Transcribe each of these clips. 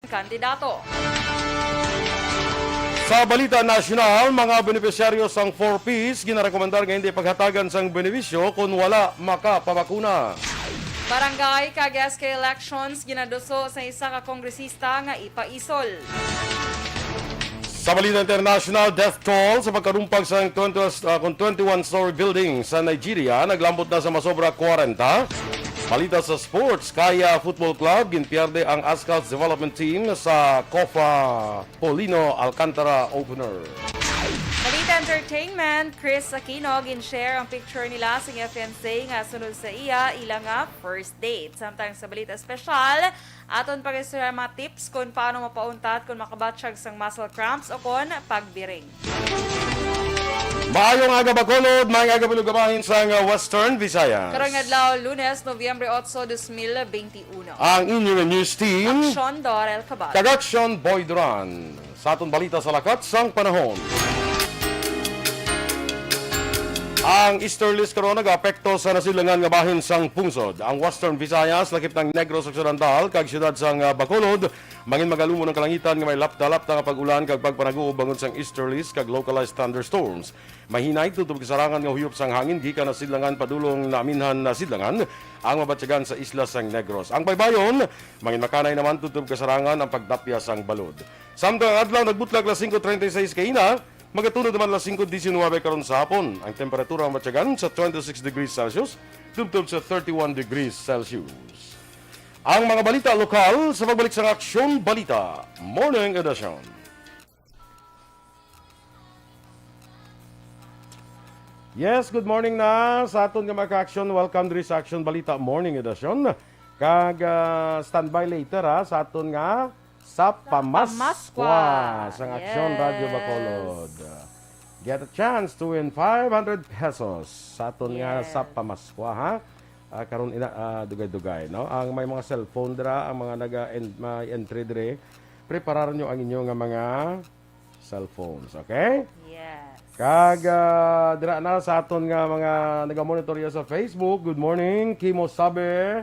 kandidato. Sa Balita National, mga benepisyaryo sang 4Ps ginarekomendar nga hindi paghatagan sang benepisyo kung wala makapabakuna. Barangay kag SK elections ginaduso sa isa ka kongresista nga ipaisol. Sa Balita International, death toll sa pagkarumpag sa 21-story building sa Nigeria naglambot na sa masobra 40. Balita sa sports, Kaya Football Club ginpierde ang Ascal's development team sa Copa Polino Alcantara opener. Balita Entertainment, Chris Aquino gin-share ang picture nila sa FNC nga sunod sa iya ilang nga first date. Samtang sa Balita Special, aton pag-isura mga tips kung paano mapauntat kung makabatsyag sang muscle cramps o kung pagbiring. Maayong aga Bacolod, maayong aga Pilugabahin sa Western Visayas. Karong adlaw, Lunes, Nobyembre 8, 2021. Ang inyong news team, Aksyon, Dorel, Cabatu. Aksyon, Duran. Sa atong balita sa lakat sang panahon. Ang easterlies karon nag-apekto sa nasilangan nga bahin sang pungsod. Ang Western Visayas lakip ng Negros Occidental kag siyudad sang Bacolod mangin magalumo ng kalangitan nga may lapta-lapta nga pag-ulan kag pagpanaguo bangod sang easterlies kag localized thunderstorms. Mahinay tutob kasarangan nga huyop sang hangin gikan na sidlangan padulong na aminhan na sidlangan ang mabatyagan sa isla sang Negros. Ang baybayon mangin makanay naman tutob kasarangan ang pagdapya sang balod. Samtang adlaw nagbutlag la 5:36 kaina. Magatunod naman las 5:19 karon sa hapon. Ang temperatura matyagan sa 26 degrees Celsius, tubtob sa 31 degrees Celsius. Ang mga balita lokal sa pagbalik sa Aksyon Balita Morning Edition. Yes, good morning na sa aton nga mga aksyon. Welcome diri sa Aksyon Balita Morning Edition. Kag standby later sa aton nga sa Pamaskwa sa Aksyon Radio Bacolod. Get a chance to win 500 pesos sa aton nga sa Pamaskwa ha. Karon ina dugay-dugay no. Ang may mga cellphone dira, ang mga entry dire, prepararan nyo ang inyong mga cellphones, okay? Yes. Kag dira na sa aton nga mga naga-monitor sa Facebook. Good morning, Kimo Sabe,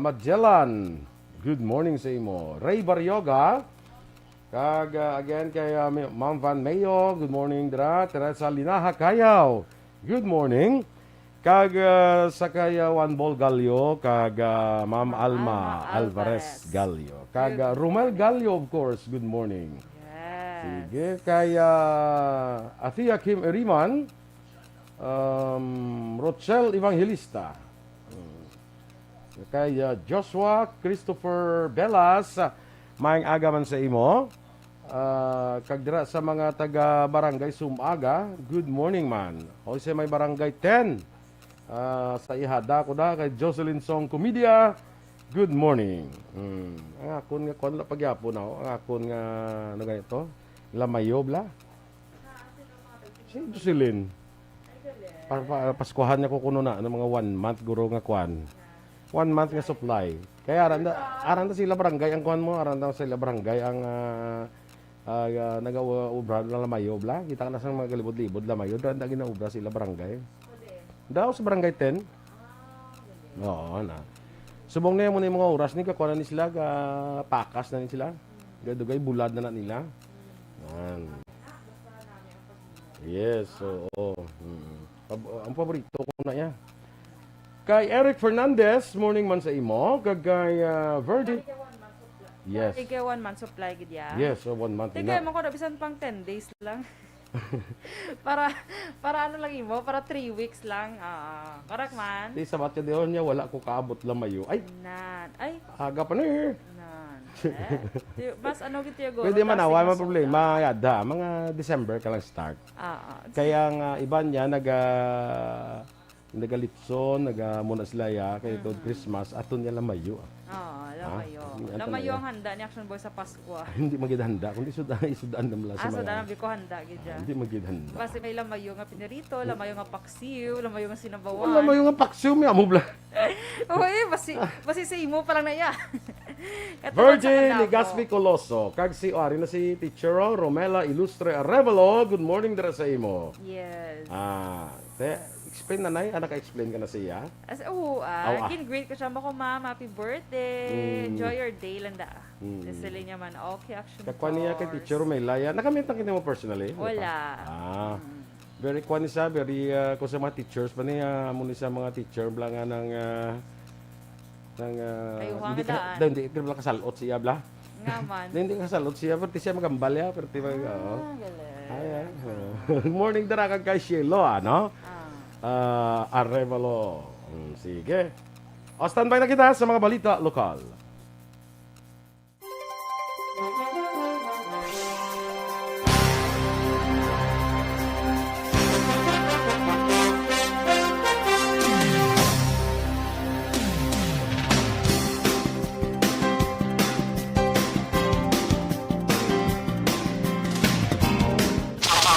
Magellan. Good morning sa imo. Ray Baryoga. Kag again kay Ma'am Van Mayo. Good morning dra. Teresa Linaha Kayaw. Good morning. Kag sa kay Juan Bol Gallo. Kag Ma'am Alma Alvarez Gallo. Kag Romel Gallo of course. Good morning. Yes. Sige. Kay Athea Kim Eriman. Rochelle Evangelista. Kay Joshua Christopher Belas, maayong aga man sa imo. Kag dira sa mga taga Barangay Sumaga, good morning man. O sa may Barangay 10, sa ihada ko da kay Jocelyn Song Comedia, good morning. Ang akon nga kon la pagyapon ako, ang akon nga ano ganito, lamayob la. Si Jocelyn. Para paskuhan niya ko kuno na ng mga 1 month guro nga kwan. 1 month nga supply. Kaya aranda sila barangay ang kuhan mo, aranda sila barangay ang nagaubra lang lamayo bla. Kita ka na sa mga galibod-libod lamayo, aranda ginaubra sila barangay. Daw sa barangay 10. Oo na. Subong na mo na yung mga oras ni kakuha na ni sila, pakas na ni sila. Dugay bulad na nila. Yes, oo. Ang paborito ko na yan. Kay Eric Fernandez, morning man sa imo. Kay Verdi. Yes. Ikaw 1 month supply gid ya. Yes, so 1 month. Tigay mo ko na bisan pang 10 days lang. para ano lang imo, para 3 weeks lang. Correct man. Di sabat ka diyon niya wala ko kaabot lamayo. Ay. Nan. Ay. Aga pa ni. Nan. Mas ano gid tiyo go. Pwede man away man problema yada mga December ka lang start. Kaya nga iban niya nagalitson, muna sila ya kay Christmas aton niya lamayo. Lamayo. Lamayo ang handa ni Action Boy sa Pasko. Hindi magidhanda kundi sudan naman sa mga. Sudan ko handa gid ya. Hindi magidhanda. Kasi may lamayo nga pinirito, lamayo nga paksiw, lamayo nga sinabawan. Lamayo nga paksiw mi amo bla. Oy, basi sa imo pa lang na ya. Virgin Legaspi Coloso, kag si ari na si Teacher Romela Ilustre Arevalo. Good morning dira sa imo. Yes. explain na nay, naka-explain ka na siya. As Ah. gin-greet ko siya mo ko, ma'am, happy birthday. Enjoy your day lang da. Sili niya man, okay, action Kakwa niya kay course. teacher may laya. Nakamit na kita mo personally? Wala. Very kwan siya, very kung sa mga teachers pa niya, muna sa mga teacher bla nga ng Ayuhang hindi daan. hindi ito bla kasalot siya bla. Nga man. Hindi kasalot siya, pero siya magambal ya, pero tiba Galing. Good morning dara kag kay Shielo, ano? Arevalo. Sige. O, standby na kita sa mga balita lokal.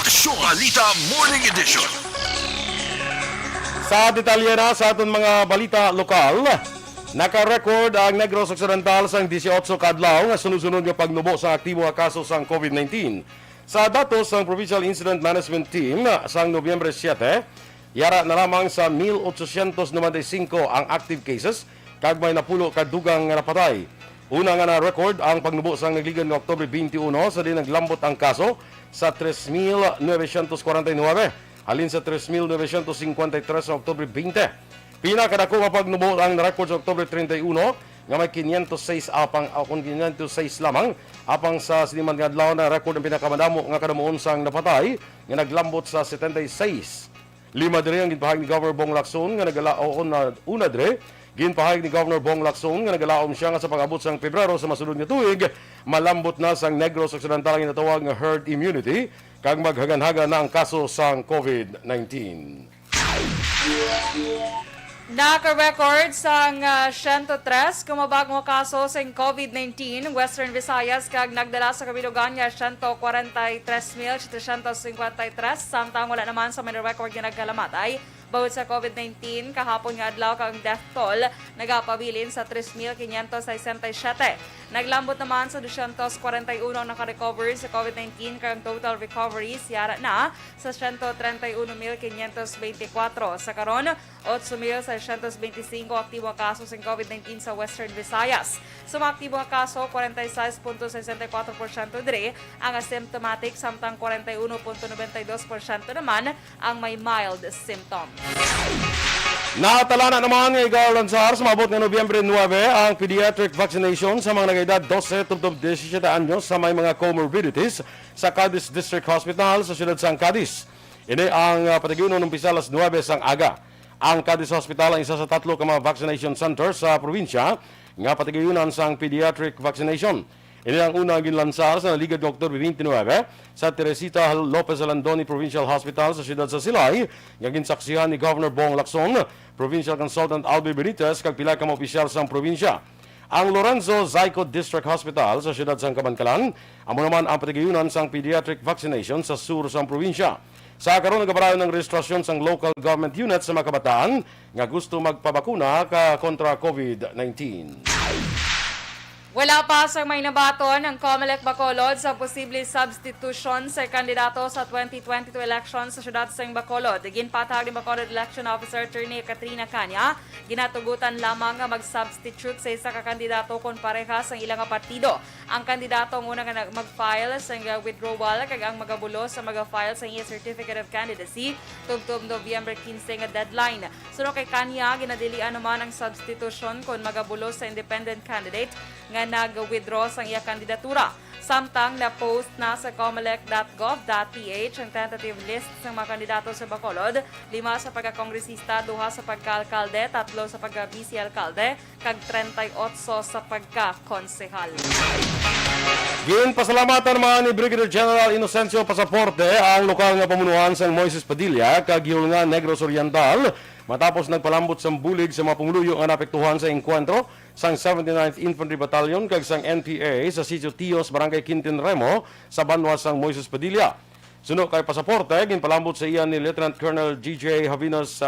Aksyon Balita Morning Edition. Sa detalye na sa aton mga balita lokal, naka-record ang Negros Occidental sang 18 kadlaw nga sunod-sunod nga pagnubo sa aktibo nga kaso sang COVID-19. Sa datos sang Provincial Incident Management Team sang Nobyembre 7, yara na lamang sa 1,895 ang active cases kag may napulo ka dugang nga napatay. Una nga na-record ang pagnubo sang nagligan nga Oktubre 21 sa di naglambot ang kaso sa 3,949 halin sa 3,953 sa Oktubre 20. Pinakadako nga pagnubo ang na-record sa Oktubre 31 nga may 506 lamang apang sa siniman nga adlaw na record ang pinakamadamo nga kadamuon sang napatay nga naglambot sa 76. Lima diri ang ginpahayag ni Governor Bong Lacson nga nagalaon na una diri. Ginpahayag ni Governor Bong Lacson nga nagalaom siya nga sa pag-abot sang Pebrero sa masunod nga tuig, malambot na sang Negros Occidental ang natawag nga herd immunity kag maghagan-hagan na ang kaso sang COVID-19. Naka-record sang 103 kumabagong kaso sa COVID-19 Western Visayas kag nagdala sa kabilugan nga 143,753 samtang wala naman sa may record nga nagkalamatay. Bawod sa COVID-19, kahapon nga adlaw kang death toll nagapabilin sa 3,567. Naglambot naman sa 241 naka-recover sa COVID-19 kang total recoveries yara na sa 131,524. Sa karon, 8,625 aktibo kaso sa COVID-19 sa Western Visayas. Sa mga aktibo kaso, 46.64% dire ang asymptomatic samtang 41.92% naman ang may mild symptoms. Natala na naman ng Ikaw Lansar sa mabot ng Nobyembre 9 ang pediatric vaccination sa mga nag-edad 12 tubtob 17 anyos sa may mga comorbidities sa Cadiz District Hospital sa siyudad sang Cadiz. Ini ang patigyunon ng pisalas 9 sang aga. Ang Cadiz Hospital ang isa sa 3 ka mga vaccination centers sa probinsya nga patigyunan sang pediatric vaccination. Ini ang unang ginlansar sa naligad ng Oktubre 29 sa Teresita Lopez Alandoni Provincial Hospital sa siyudad sa Silay, nga ginsaksihan ni Governor Bong Lacson, Provincial Consultant Albi Benitez, kag pila ka mga opisyal sa probinsya. Ang Lorenzo Zyco District Hospital sa siyudad sa Kabankalan, amo naman ang patigayunan sang pediatric vaccination sa sur sa probinsya. Sa karon nagabarayon ng registrasyon sang local government unit sa mga kabataan nga gusto magpabakuna kontra COVID-19. Wala pa sa may nabaton ang COMELEC Bacolod sa posibleng substitution sa kandidato sa 2022 elections sa siyudad sa Bacolod. Ginpatag ni Bacolod Election Officer Attorney Katrina Kanya, ginatugutan lamang nga mag-substitute sa isa ka kandidato kung parehas ang ilang partido. Ang kandidato ang unang mag-file sa withdrawal kag ang magabulo sa mag-file sa iya Certificate of Candidacy tubtob Nobyembre 15 nga deadline. Sunod kay Kanya, ginadilian naman ang substitution kung magabulo sa independent candidate nga nag-withdraw sa iya kandidatura. Samtang na-post na sa comelec.gov.ph ang tentative list ng mga kandidato sa Bacolod, 5 sa pagka-kongresista, 2 sa pagka-alkalde, 3 sa pagka-vice-alkalde, kag 38 sa pagka-konsehal. Ginpasalamatan naman ni Brigadier General Inocencio Pasaporte ang lokal nga pamunuan sa Moises Padilla kag nga Negros Oriental matapos nagpalambot sa bulig sa mga pumuluyo nga napektuhan sa engkwentro sang 79th Infantry Battalion kag sang NPA sa Sitio Tios, Barangay Quintin Remo sa banwa sang Moises Padilla. Suno kay Pasaporte, ginpalambot sa iyan ni Lieutenant Colonel GJ Havinas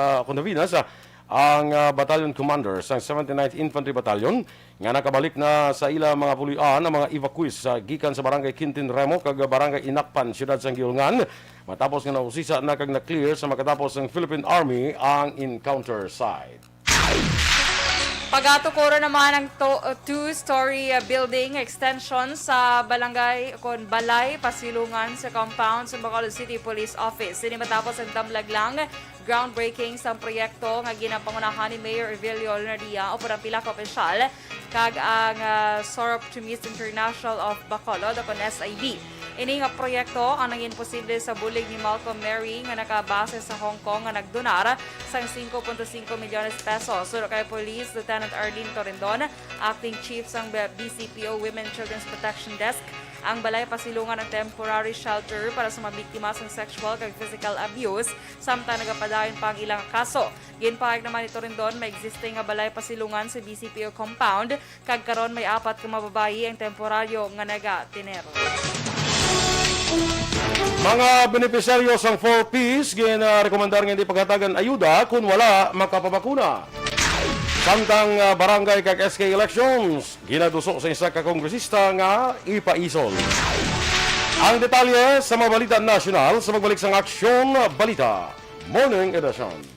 ang battalion commander sa 79th Infantry Battalion nga nakabalik na sa ila mga pulian ang mga evacuees gikan sa barangay Quintin Remo kag barangay Inakpan, siyudad sa Giulngan, matapos nga nausisa na kag na-clear sa makatapos ng Philippine Army ang encounter site. Pagatukuro naman ang two-story building extension sa Balangay kon Balay Pasilungan sa compound sa Bacolod City Police Office. Sini matapos ang damlaglang groundbreaking sa proyekto nga ginapangunahan ni Mayor Evelio Leonardia o ang pila ka opisyal kag ang SOR Optimist International of Bacolod o SIB. Ini nga proyekto ang naging posible sa bulig ni Malcolm Mary nga nakabase sa Hong Kong nga nagdonar sa 5.5 milyones pesos. Suro kay Police Lieutenant Arlene Torrendon, Acting Chief sang BCPO Women Children's Protection Desk, ang balay pasilungan ng temporary shelter para sa mga biktima ng sexual kag physical abuse samtang nagapadayon pa ang ilang kaso. Ginpahayag naman ni Torrendon may existing nga balay pasilungan sa BCPO compound kag karon may 4 ka mababayi ang temporaryo nga naga-tinero. Mga benepisyaryo sang 4Ps gina-rekomendar nga hindi paghatagan ayuda kung wala makapabakuna. Samtang barangay kag SK elections ginaduso sa isa ka kongresista nga ipaisol. Ang detalye sa mga balita nasyonal sa magbalik sang Aksyon Balita Morning Edition.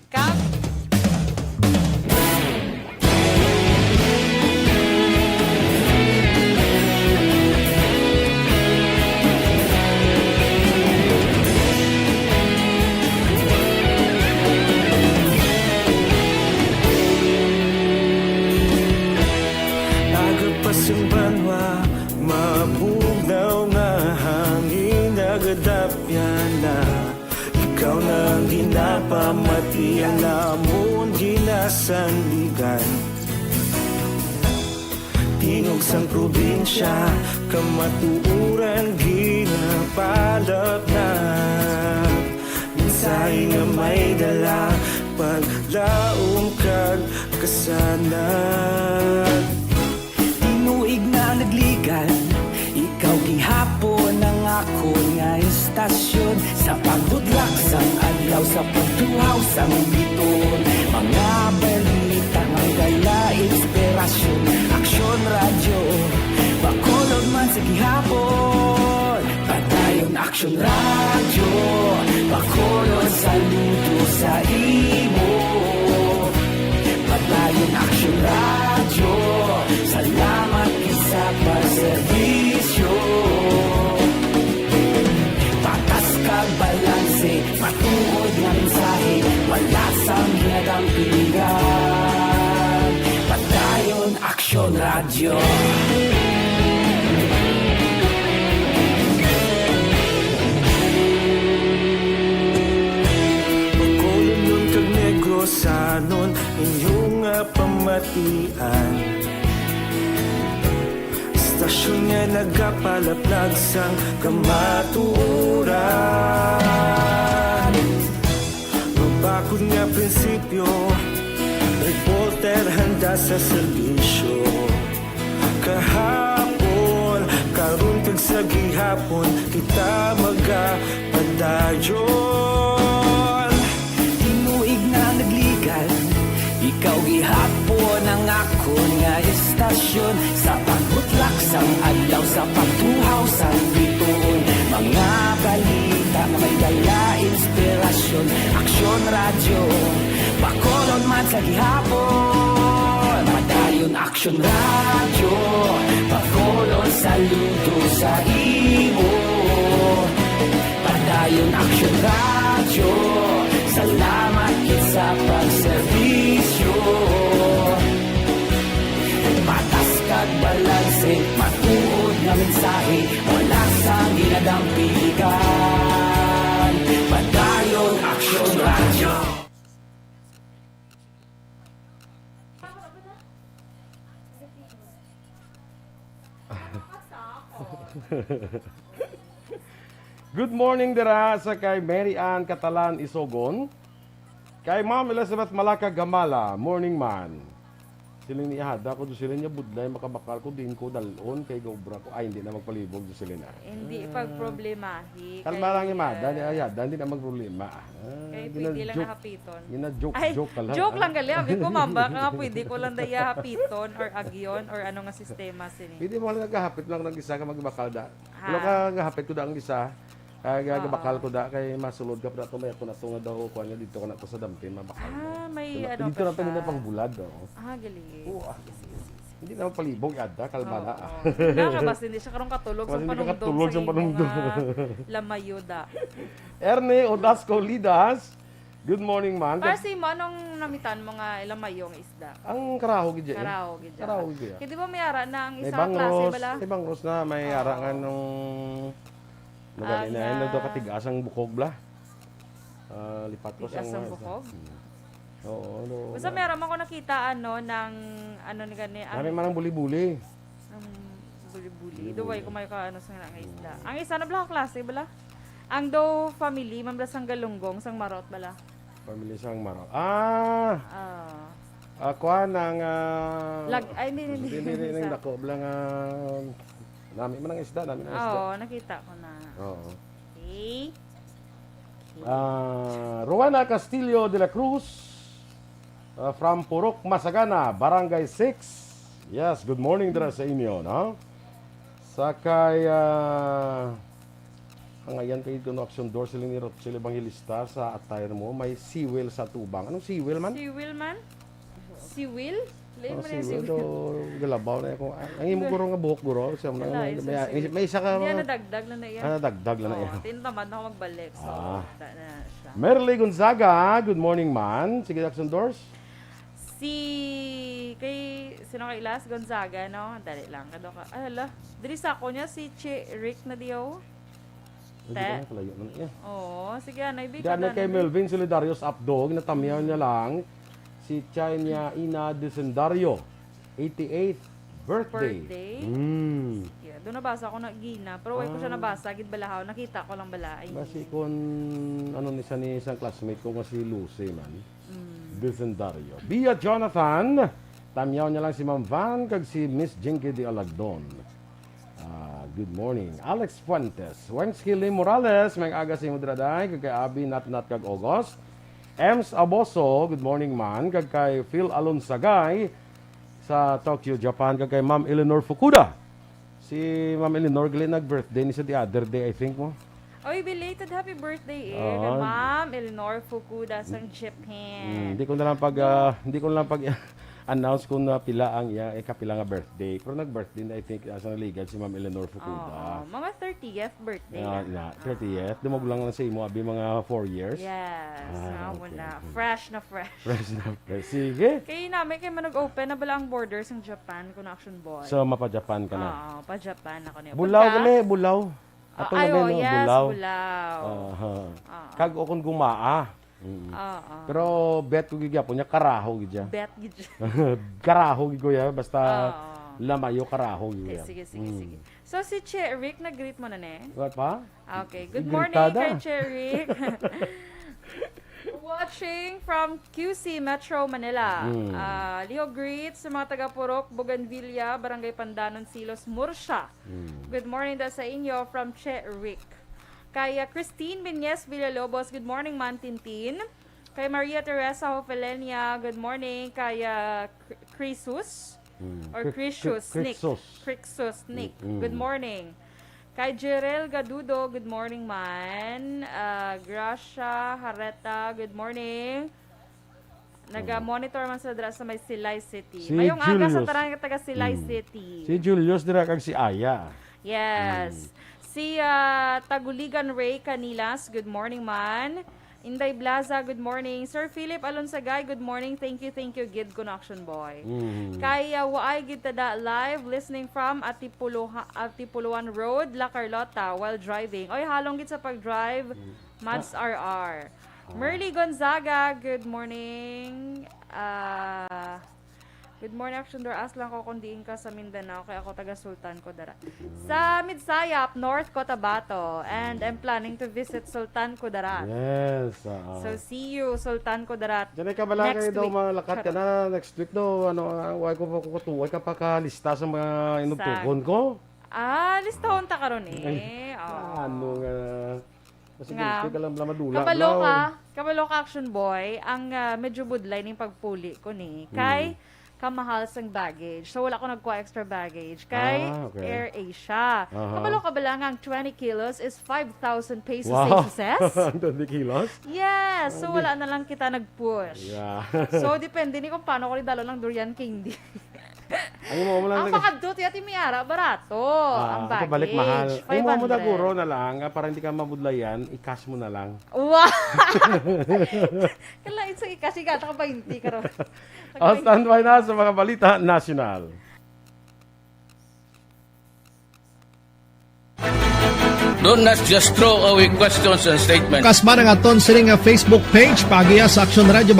Pasimbanwa, mabugnaw nga hangin nagadapyan na ikaw nang ginapamati ang namon ginasandigan. Tingog sang probinsya, kamatuuran ginapalap na minsay nga may dala paglaong kag kasanan. Tinuig na nagligan, ikaw gihapon ang ako nga istasyon sa pagbudlak sang adlaw sa pagtuhaw sang biton. Mga balita nga dala inspirasyon, Aksyon radyo, Bacolod man sa gihapon. Padayon Aksyon radyo, Bacolod saludo sa imo. Padayon Aksyon radyo, salamat sa pagserbisyo. Patas kag balanse, matuod nga mensahe, wala sang hinagang piligan. Padayon Aksyon radyo. Bacolod nun kag Negros sanon inyong pamatian. Stasyon nga nagapalaplag sang kamatuuran. Mabakod nga prinsipyo, reporter handa sa serbisyo. Kahapon, karon kag sa gihapon, kita magapadayon. Tinuig na nagligan, ikaw gihapon ang ako nga istasyon sa pagbutlak sang adlaw sa pagtuhaw sang biton. Mga balita nga may dala inspirasyon, Aksyon radyo, Bacolod man sa gihapon. Padayon Aksyon radyo, Bacolod saludo sa imo. Padayon Aksyon radyo, salamat sa pagserbisyo. Patas kag balanse, matuod nga mensahe, wala sang ginadampigan. Padayon Aksyon radyo. Good morning dira sa kay Mary Ann Catalan Isogon. Kay Ma'am Elizabeth Malaka Gamala, morning man. Sila ni Ihada ko, sila niya budlay, makabakal ko, din ko dalon, kay Gobra ko. Ay, hindi na magpalibog sila na. Hindi pag-problemahi. Kalma lang yung Mada, ni Ihada, hindi na magproblema. Kaya pwede lang nakapiton. Joke ka lang. Joke lang gali. Abi ko, mamba nga pwede ko lang daya hapiton or agyon or ano nga sistema sini. Pwede mo lang nagkahapit lang ng isa ka magbakal da. Wala ka nagkahapit ko da ang isa. Gagabakal ko da kay masulod ka pa tumay ko na tunga daw ko nga dito ko na to sa dampin mabakal. May Dito, ano dito pa na siya. pang bulad do. Galing. Hindi na palibog yada kalma na. Nakabas hindi siya karong katulog sa Katulog sa panungdong. Lamayuda. Erne Odasco Lidas. Good morning man. Kasi mo anong namitan mo nga ilamayong isda? Ang karaho gid. Karaho gid. Karaho gid. Kaya di ba may ara na ang May isang klase bangros, bala? may bangros na may ara nga nung nagali na ano daw katigas ang bukog bla. Lipat ko sa Tigas ang bukog? Oo, no. Basta meron ako nakita ng ano ni gani Marami man ang buli-buli. buli-buli. Duway ko may kaano sa nga isda. Ang isa na bala klase bala? Ang do family man bala sang galunggong sang marot bala. Pamili sang maro. Kuha ng hindi nang dako blang nami man ang isda, nami ang isda. Oo, nakita ko na. Oo. Okay. Rowena Castillo de la Cruz from Purok Masagana, Barangay 6. Yes, good morning dira sa inyo, no? Sakay ngayon kayo ito no action door sila ni Rochelle Evangelista sa attire mo, may seawell sa tubang. Anong seawell man? Seawell man? Seawell? Lain mo na yung Seawell seawell. do galabaw na ako. Ang imo guro nga buhok guro, siya mo Wala, isa seawell. may isa ka. Hindi na dagdag lang na yan. Dagdag lang na yan. Tintamad na ako magbalik. So, na siya. Merly Gonzaga, good morning man. Sige action doors. Sino kay Ilas Gonzaga, no? Dali lang. Kado ka. Dili sa ako niya, si Rick na diyo. Hindi ka na palayo na yan. Oo, sige, naibig ka Dahil kay Melvin Solidarios Updog, natamiyaw niya lang si China Ina Desendario, 88th birthday. Yeah, doon nabasa ko na Gina, pero wala ko siya nabasa, gid balahaw, nakita ko lang bala. Ay, Basi kung ano ni sa ni isang classmate ko nga si Lucy man. Desendario. Bia Jonathan, tamiyaw niya lang si Ma'am Van kag si Miss Jinky de Alagdon. Good morning. Alex Fuentes. Wenskili Morales, may aga si Mudraday, kag kay Abi Nat kag August. Ems Aboso, good morning man, kag kay Phil Alonsagay sa Tokyo, Japan, kag kay Ma'am Eleanor Fukuda. Si Ma'am Eleanor gali nag-birthday ni sa the other day, I think mo. oy, belated happy birthday kay Ma'am Eleanor Fukuda sa Japan. Hindi ko na lang pag announce kung na pila ang kapila nga birthday. Pero nag-birthday na I think sa naligad si Ma'am Eleanor Fukuda. Mga 30th birthday. 30th. Dumog lang na sa imo abi mga 4 years. Yes, okay. na. Fresh na fresh. Fresh na fresh. Sige. Kaya namin kayo nag-open na bala ang borders ng Japan kung Action Boy. So mapa-Japan ka na. Oo, pa-Japan ako niya. Bulaw gali, bulaw. Atong gabi, no? Yes, Bulaw. bulaw. Kag o kung gumaa. Pero bet ko gigya po niya karaho gidya. Bet gid. Karaho gid ko ya basta lamayo karaho gid. Sige. So si Che Rick nag-greet mo na ne? What pa? Okay, good Igritada. morning kay Che Rick. Watching from QC Metro Manila. Leo greets sa mga taga-Purok, Bougainvillea, Barangay Pandanon, Silos, Murcia. Good morning daw sa inyo from Che Rick. Kay Christine Benyes Villalobos, good morning man Tintin. Kay Maria Teresa Hofelenia, good morning. Kay Crisus or Crisius Nick. Crixus Nick, good morning. Kay Jerel Gadudo, good morning man. Gracia Hareta, good morning. Naga-monitor man sa dra sa may Silay City. Si Mayong aga sa Julius. taga taga Silay City. Si Julius dira kag si Aya. Yes. Si Taguligan Ray Canilas, good morning man. Inday Blaza, good morning. Sir Philip Alonsagay, good morning. Thank you, Gid Connection Boy. Kay Waay Gid Tada live, listening from Atipuluan Road, La Carlota, while driving. Oy, halong gid sa pag-drive, Mads RR. Merly Gonzaga, good morning. Good morning, Aksyon. As lang ko kung diin ka sa Mindanao, kaya ako taga Sultan Kudarat. Sa Midsayap, North Cotabato, and I'm planning to visit Sultan Kudarat. Yes. So see you, Sultan Kudarat. Diyan ay kabala kayo next daw week. malakat ka na next week daw. Huwag ko pa kutuwag ka pa kalista sa mga inupukon ko. Listahon ta karon eh. Ano nga. Kasi Nga. gusto ka lang madula. Kabalo ka, Action Boy, ang medyo budlay ning pagpuli ko ni. Kay kamahal sang baggage. So wala ko nagkuha extra baggage. Kay okay. Air Asia. Kabalo ka bala nga ang 20 kilos is 5,000 pesos Wow. success? 20 kilos? Yes. So wala na lang kita nag-push. Yeah. So depende ni kung paano ko rin dalo ng durian candy. Ay mo lang Ang pakadot yati miyara barato. Ang baggage. balik mahal. Ay mo 500. daguro na lang para hindi ka mabudlayan, i-cash mo na lang. Wow! Kailangan sa ikasi ka, 20 ka ron. Standby na sa mga balita national. Do not just throw away questions and statements. Kasma ng aton sining nga Facebook page pagiya sa Aksyon Radio.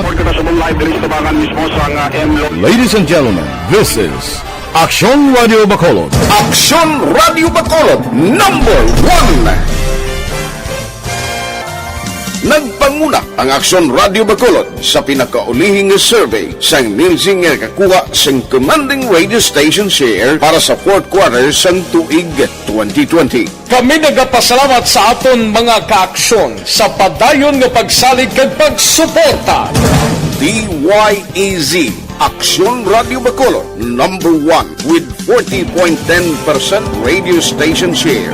Ladies and gentlemen, this is Aksyon Radio Bacolod. Aksyon Radio Bacolod, number 1. Nagpanguna ang Aksyon Radio Bacolod sa pinakaulihing survey sang nilsing nga kakuha sang commanding radio station share para sa fourth quarter sang tuig 2020. Kami nagapasalamat sa aton mga kaaksyon sa padayon nga pagsalig kag pagsuporta. DYEZ Aksyon Radio Bacolod, number 1 with 40.10% radio station share.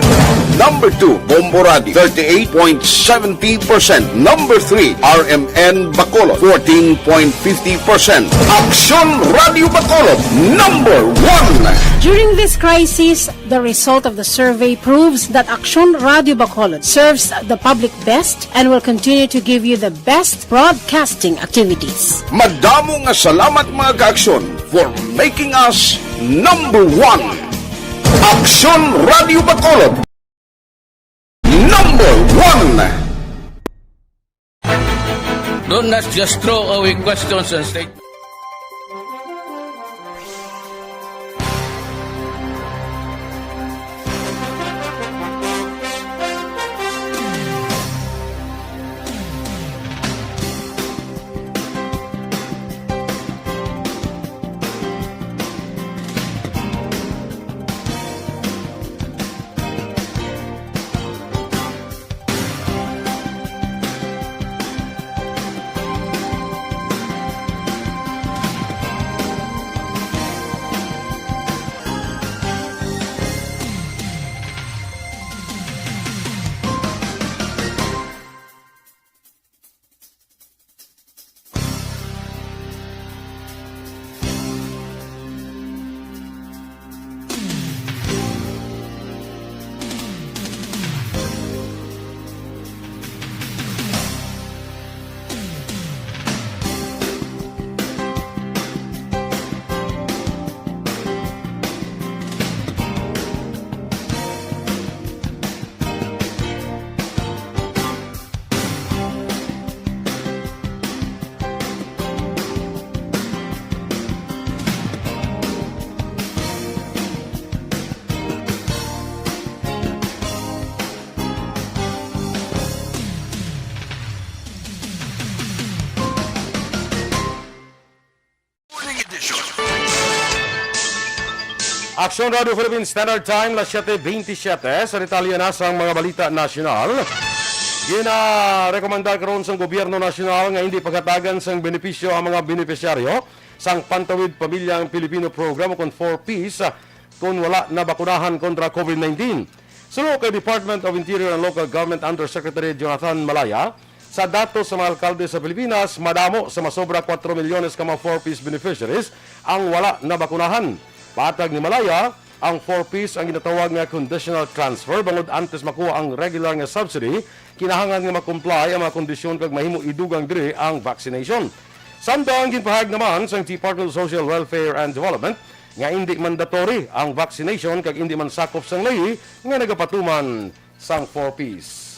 Number 2, Bombo Radio, 38.70%. Number 3, RMN Bacolod, 14.50%. Aksyon Radio Bacolod, number 1. During this crisis, the result of the survey proves that Aksyon Radio Bacolod serves the public best and will continue to give you the best broadcasting activities. Madamo nga salamat mga kaaksyon for making us number 1. Aksyon Radio Bacolod, number 1. Do not just throw away questions and statements. Morning edition. Aksyon Radio Philippines Standard Time, las 7:27. Sa detalye na sa mga balita nasyonal. Gina-rekomenda karon sa gobyerno nasyonal nga hindi paghatagan sang benepisyo ang mga benepisyaryo sang Pantawid Pamilyang Pilipino Program kung 4Ps kung wala na bakunahan kontra COVID-19. Sunod kay Department of Interior and Local Government Undersecretary Jonathan Malaya, sa datos sa mga alkalde sa Pilipinas, madamo sa masobra 4 milyones ka mga 4Ps beneficiaries ang wala na bakunahan. Patag ni Malaya, ang 4Ps ang ginatawag nga conditional transfer bangod antes makuha ang regular nga subsidy, kinahanglan nga makomply ang mga kondisyon kag mahimo idugang diri ang vaccination. Samtang ginpahayag naman sa Department of Social Welfare and Development nga hindi mandatory ang vaccination kag hindi man sakop sang lahi nga nagapatuman sang 4Ps.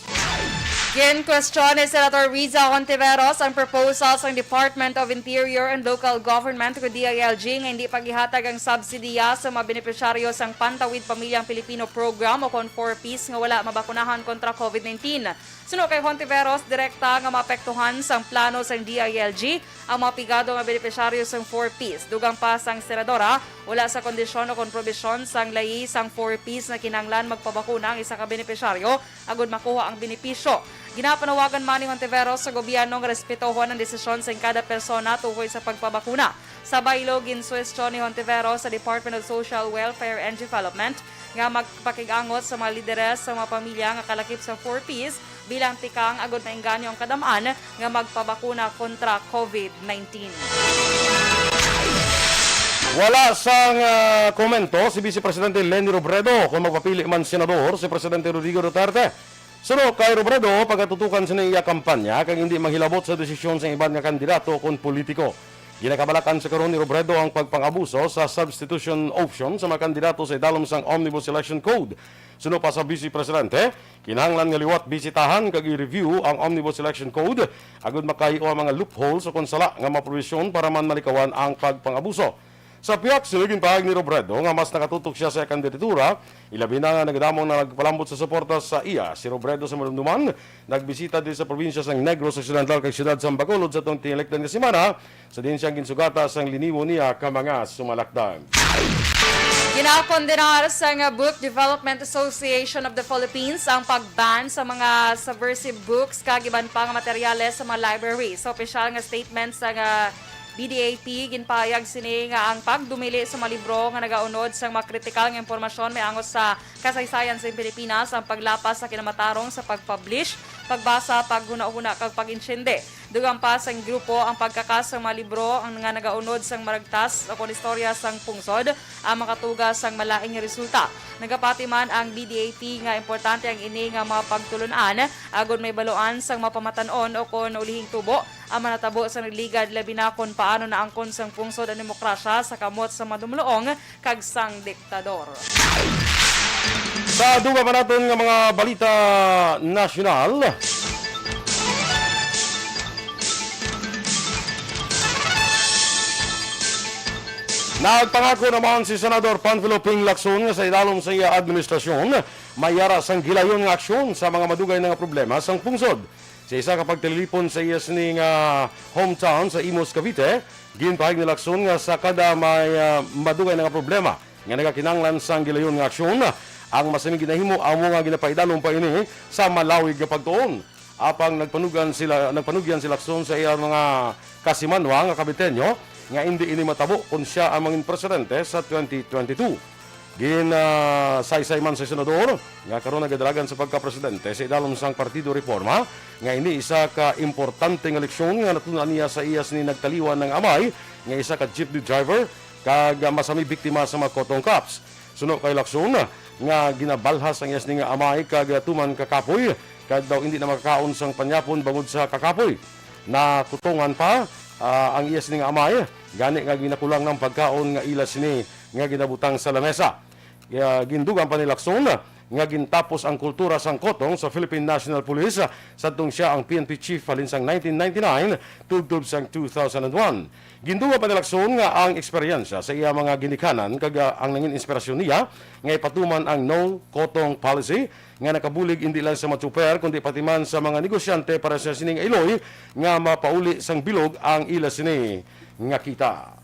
Question ni Senator Riza Hontiveros ang proposal ng Department of Interior and Local Government o DILG nga hindi paghihatag ang subsidiya sa mga benepisyaryo sang Pantawid Pamilyang Pilipino Program o kon 4Ps nga wala mabakunahan kontra COVID-19. Suno kay Hontiveros, direkta nga maapektuhan sang plano sang DILG ang mga pigado nga benepisyaryo sang 4Ps. Dugang pa sang senadora, wala sa kondisyon o kon probisyon sang layi sang 4Ps na kinanglan magpabakuna ang isa ka benepisyaryo agud makuha ang benepisyo. Ginapanawagan man ni Hontiveros sa gobyerno nga respetohon ang desisyon sa kada persona tungkol sa pagpabakuna. Sabay login suwestyon ni Hontiveros sa Department of Social Welfare and Development nga magpakigangot sa mga lideres sa mga pamilya nga kalakip sa 4Ps bilang tikang agod na engganyo ang kadamaan nga magpabakuna kontra COVID-19. Wala sang komento si Vice Presidente Leni Robredo kung magpapili man senador si Presidente Rodrigo Duterte. Suno kay Robredo, pagkatutukan sa iya kampanya kang hindi maghilabot sa desisyon sa iban nga kandidato kon politiko. Ginakabalakan sa karon ni Robredo ang pagpang-abuso sa substitution option sa mga kandidato sa idalom sang Omnibus Election Code. Suno pa sa Vice Presidente, kinahanglan nga liwat bisitahan kag i-review ang Omnibus Election Code agud makahiyo ang mga loopholes sa konsala nga maprovisyon para man malikawan ang pagpang-abuso. Sa piyak, siligin pahag ni Robredo nga mas nakatutok siya sa kandidatura, ilabi na nga nagdamong na nagpalambot sa suporta sa iya. Si Robredo sa Malumduman, nagbisita din sa probinsya sang Negros Occidental kag siyudad sa Bacolod sa itong tinelektan nga semana, sa din siyang ginsugata sang liniwo niya ka mga sumalakdan. Ginakondenar sa Book Development Association of the Philippines ang pag-ban sa mga subversive books kag iban pa nga materyales sa mga libraries. So, opisyal nga statement sa BDAP ginpayag sini nga ang pagdumili sa mga libro nga nagaunod sa mga kritikal nga impormasyon may angos sa kasaysayan sa Pilipinas ang paglapas sa kinamatarong sa pag-publish, pagbasa, paghuna-huna kag pag-insyende. Dugang pa sa grupo ang pagkakas sa mga libro ang nga nagaunod sang maragtas o kon istorya sang pungsod ang makatugas sang malaing resulta. Nagapati man ang BDAP nga importante ang ini nga mga pagtulunan agud may baluan sang mapamatanon o kon ulihing tubo ang manatabo sa nagligad labi na kon paano naangkon sang pungsod ang demokrasya sa kamot sa madumloong kag sang diktador. Sa duga pa natin nga mga balita nasyonal, nagpangako naman si Senador Panfilo Ping Lacson nga sa idalom sa iya administrasyon mayara sang gilayon nga aksyon sa mga madugay nga problema sang pungsod. Sa isa kapag telelipon sa iya sining hometown sa Imos, Cavite, ginpahig ni Lacson nga sa kada may madugay nga problema nga nagakinanglan sang gilayon nga aksyon ang masaming ginahimo amo nga ginapaidalom pa ini sa malawig nga pagtuon. Apang nagpanugyan si Lacson sa iya mga kasimanwa nga Caviteño nga hindi ini matabo kung siya ang mangin presidente sa 2022. Saysay man sa senador nga karon nagadalagan sa pagka-presidente sa idalom sang Partido Reforma nga ini isa ka importante nga leksyon nga natunan niya sa iyas ni nagtaliwan ng amay nga isa ka jeepney driver kag masami biktima sa mga cotton cups. Suno kay Lacson nga ginabalhas ang iyas ni nga amay kag tuman kakapoy kag daw hindi na makakaon sang panyapon bangod sa kakapoy. Nakutungan pa ang iyas ni nga amay gani nga ginakulang ng pagkaon nga ilas ni nga ginabutang sa lamesa. Gindugan pa ni Lacson nga gintapos ang kultura sang kotong sa Philippine National Police sadtong siya ang PNP chief halin sang 1999 tugtog sang 2001. Gindugan pa ni Lacson nga ang eksperyensya sa iya mga ginikanan kag ang nangin inspirasyon niya nga ipatuman ang no kotong policy nga nakabulig hindi lang sa matuper kundi pati man sa mga negosyante para sa sining iloy nga mapauli sang bilog ang ila sini nga kita.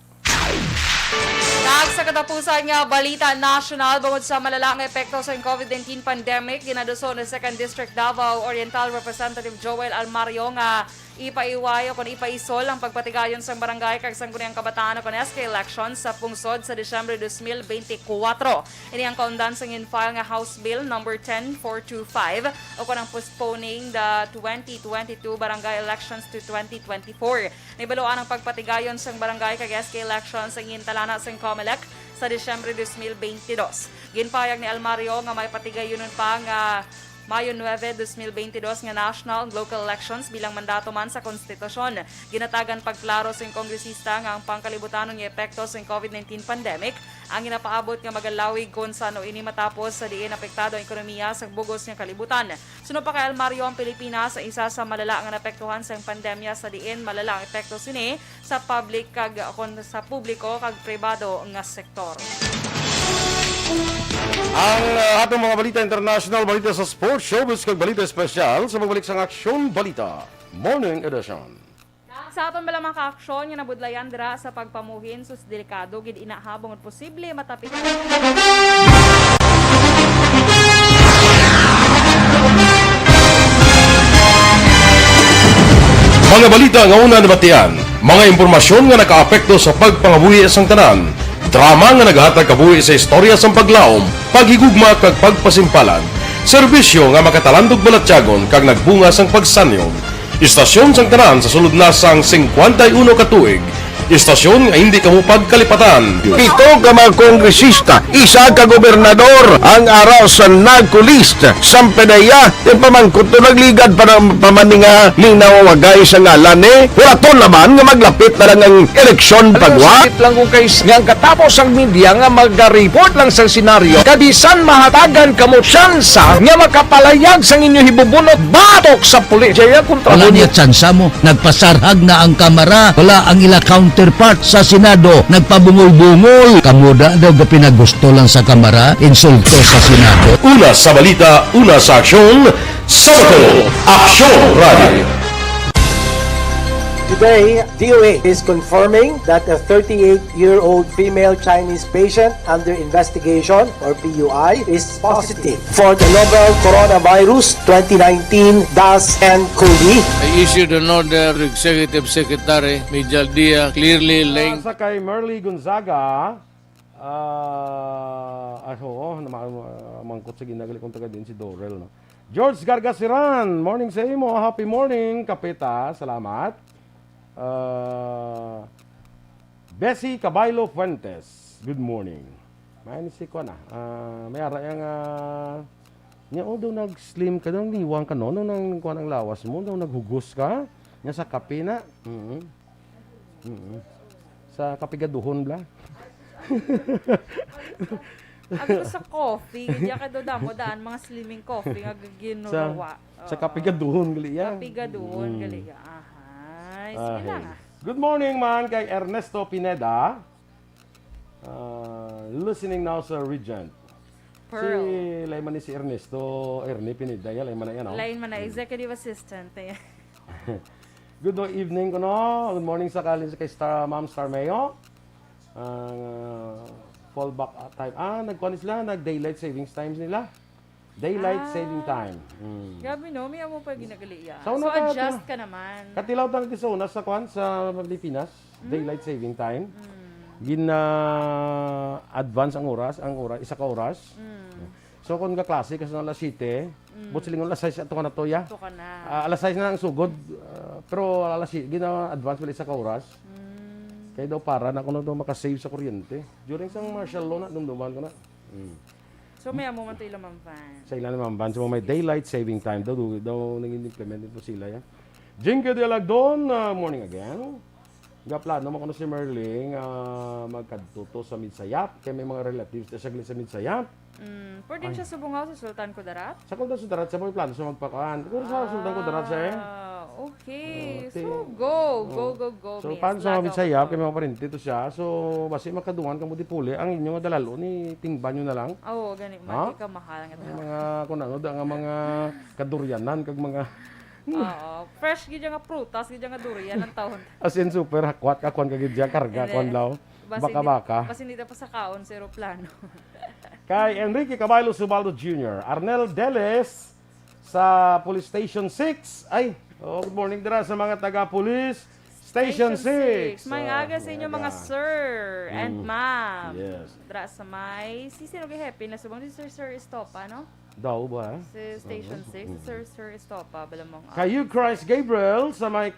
Sa katapusan nga balita national bungod sa malalang epekto sa COVID-19 pandemic, ginaduso ng 2nd District Davao Oriental Representative Joel Almario nga ipaiwayo kung ipaisol ang pagpatigayon sa barangay kag sangguniang kabataan o SK election sa pungsod sa Disyembre 2024. Ini ang kaundan sa in-file nga House Bill number 10425 o kung ang postponing the 2022 barangay elections to 2024. Nibaluan ang pagpatigayon sa barangay kag SK elections ang intalana sa COMELEC sa Disyembre 2022. Ginpayag ni Almario nga may patigayonon pa nga Mayo 9, 2022 nga national ug local elections bilang mandato man sa konstitusyon. Ginatagan pagklaro sa kongresista nga ang pangkalibutan ng epekto sa COVID-19 pandemic ang ginapaabot nga magalawig kung saan ini matapos sa diin apektado ang ekonomiya sa bugos nga kalibutan. Sunod pa kay Almario ang Pilipinas sa isa sa malala nga napektuhan sa pandemya sa diin malala ang epekto sini sa public kag sa publiko kag pribado nga sektor. Ang atong mga balita international, balita sa sports, showbiz kag balita espesyal sa pagbalik sa Aksyon Balita Morning Edition. Sa aton malamang ka-aksyon nga nabudlayan dira sa pagpamuhin sus delikado gid inahabong posible matapik. Mga balita nga una nabatian, mga impormasyon nga nakaapekto sa pagpangabuhi sang tanan, drama nga naghatag kabuhi sa istorya sang paglaom, paghigugma kag pagpasimpalan, serbisyo nga makatalandog balatyagon kag nagbunga sang pagsanyog, istasyon sang tanan sa sulod na sang 51 ka tuig, istasyon nga hindi kamo pagkalipatan. 7 ka mga kongresista, 1 ka gobernador ang araw sa nagkulist sa pedaya yung pamangkot to nagligad para pamaninga linaw wagay sa ngalan wala to naman nga maglapit na lang ang eleksyon pagwa. Sakit lang kung guys nga katapos ang media nga mag-report lang sa senaryo kabisan mahatagan kamo tsansa nga makapalayag sang inyo hibubunot batok sa pulis. Jaya kontra Wala niya tsansa mo. Nagpasarhag na ang kamera. Wala ang ila counterpart sa Senado. Nagpabungol-bungol. Kamuda daw ga pinagusto lang sa kamera. Insulto sa Senado. Una sa balita, una sa aksyon, sa Aksyon Radio. Today, DOA is confirming that a 38-year-old female Chinese patient under investigation, or PUI, is positive for the novel coronavirus 2019 DAS-CoV. I issued an order to Executive Secretary Mijal Dia clearly laying Sa kay Merly Gonzaga, mangkot sa ginagali kong taga din si Dorel. No? George Gargasiran, morning sa imo, happy morning, kapita, salamat. Bessie Caballo Fuentes, good morning. May si ko na. May ara yang nya daw nag-slim ka daw niwang ka no nang kuan ang lawas mo daw naghugos ka nya sa kape na. Sa kapigaduhon bla. Ako sa coffee, kaya ka do damo daan mga slimming coffee nga ginuwa. Sa kapigaduhon gali yan. Kapigaduhon gali ya. Sige lang. Good morning man kay Ernesto Pineda. Listening now sa Regent. Pearl. Si layman ni si Ernesto Ernie Pineda, layman na yan. Line man na executive assistant. Good evening ko no. Good morning sa kalin kay Ma'am Star Mayo. Fallback time. Nagkuhan sila, nag-daylight savings times nila. Daylight saving time. Grabe no, may amo pa ginagali ya. So, So adjust ka naman. Katilaw tang tisona sa kwan sa Pilipinas, daylight saving time. Advance ang oras, isa ka oras. So kung ka klase kasi alas 7, but silingon alas 6 ato ka na to ya. Ito ka na. Alas 6 na ang sugod, pero alas 7 advance pala isa ka oras. Kaya daw para na kuno daw makasave sa kuryente. During sang martial law na dumduman ko na. So may amo man to ilang mampan. Sa ilan naman ban, so may daylight saving time daw naging implement po sila yan. Jinka de Lagdon, morning again. Plano mo kuno si Merling magkadtuto sa Midsayap kay may mga relatives na saglit sa Midsayap. Pwede siya subungaw sa Sultan Kudarat? Sa Sultan Kudarat sa may plano sa magpakaan. Pero sa Sultan Kudarat siya Okay. So go. So paano sa Midsayap kay mga parente to siya. So basi makadungan kamo di puli ang inyong dalalo ni tingban nyo na lang. Oo, gani man ka mahal nga mga kunano nga mga kaduryanan kag mga Oo, fresh gid nga prutas, gid nga durian ang taon. as in super hakwat ka kwan kagid diya karga kwan law. Baka. Basta hindi pa sa kaon sa eroplano. Kay Enrique Caballo Subaldo Jr., Arnel Deles sa Police Station 6. Good morning dira sa mga taga-Police Station 6. May aga sa inyo mga sir and ma'am. Yes. Dira sa may sino gi happy na subang si Sir Estopa, no? Daw ba? Sa Station 6, Sir Estopa, balamong. Kay Christ Gabriel sa may